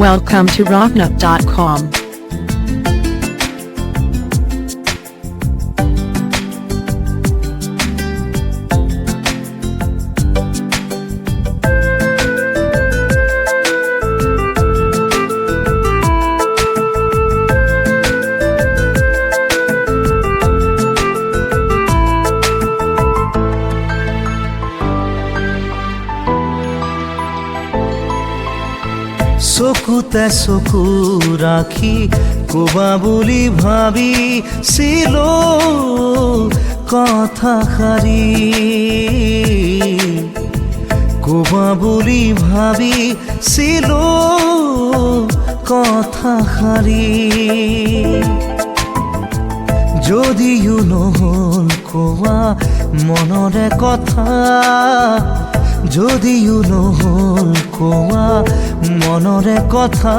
Welcome to rocknup.com. চকুতে চকু ৰাখি কবা বুলি ভাবিছিলো কথাষাৰি কবা বুলি ভাবিছিলো কথাষাৰি যদিও নহল কোৱা মনৰে কথা যদিও নহল কোৱা মনৰে কথা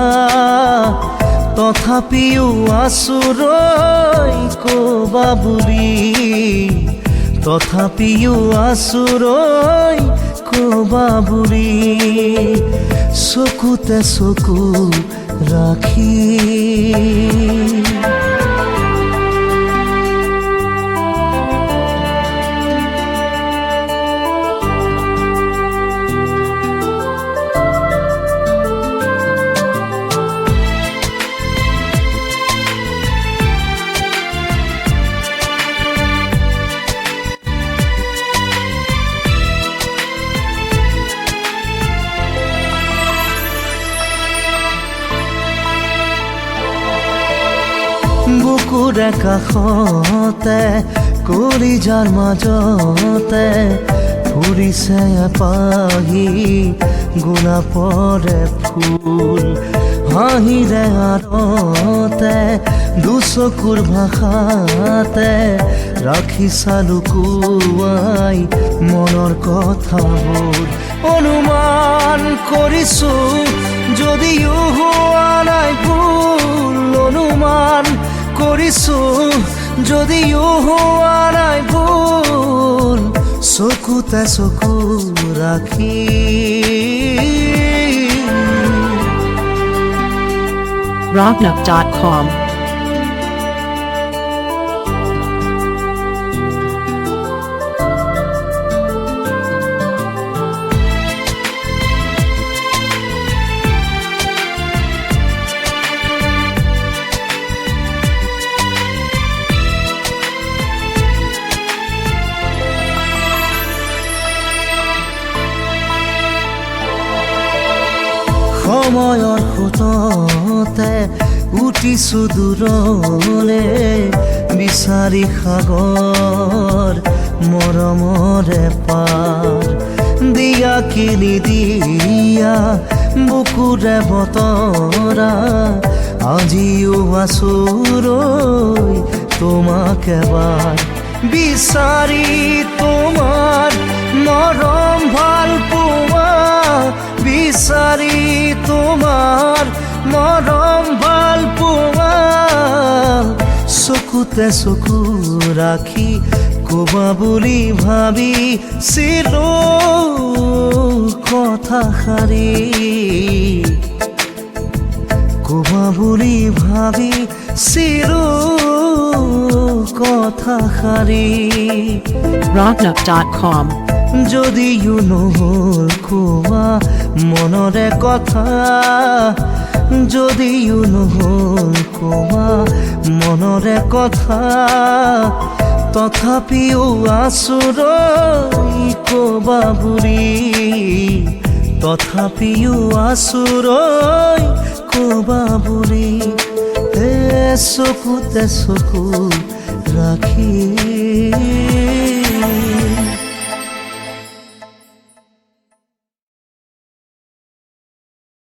তথাপিও আচুৰৈ কবা বুলি তথাপিও আচুৰৈ কবা বুলি চকুতে চকু ৰাখি বুকুৰে কাষতে কলিজাৰ মাজতে ফুৰিছে এপাহি গোলাপৰে ফুল হাঁহিৰে আৰতে দুচকুৰ ভাষাতে ৰাখি চালো কোৱাই মনৰ কথাবোৰ অনুমান কৰিছো যদিও হোৱা নাই ভুল অনুমান কৰিছো যদিও হোৱা নাই ভুল চকুতে চকু ৰাখি rocknup.com. সময়ৰ সোঁততে উঠিছো দূৰলে বিচাৰি সাগৰ মৰমৰে পাৰ দিয়া কিনি দিয়া বুকুৰে বতৰা আজিও আচুৰৈ তোমাক এবাৰ বিচাৰি তোমাৰ মৰম ভাল পোৱা বিচাৰি তোমাৰ মৰম ভাল পোৱা চকুতে চকু ৰাখি কবা বুলি ভাবিছিলো কথাষাৰি কবা বুলি ভাবিছিলো কথাষাৰি rocknup.com. যদিও নহল কোৱা মনৰে কথা যদিও নহল কোৱা মনৰে কথা তথাপিও আচুৰৈ কবা বুলি তথাপিও আচুৰৈ কবা বুলি চকুতে চকু ৰাখি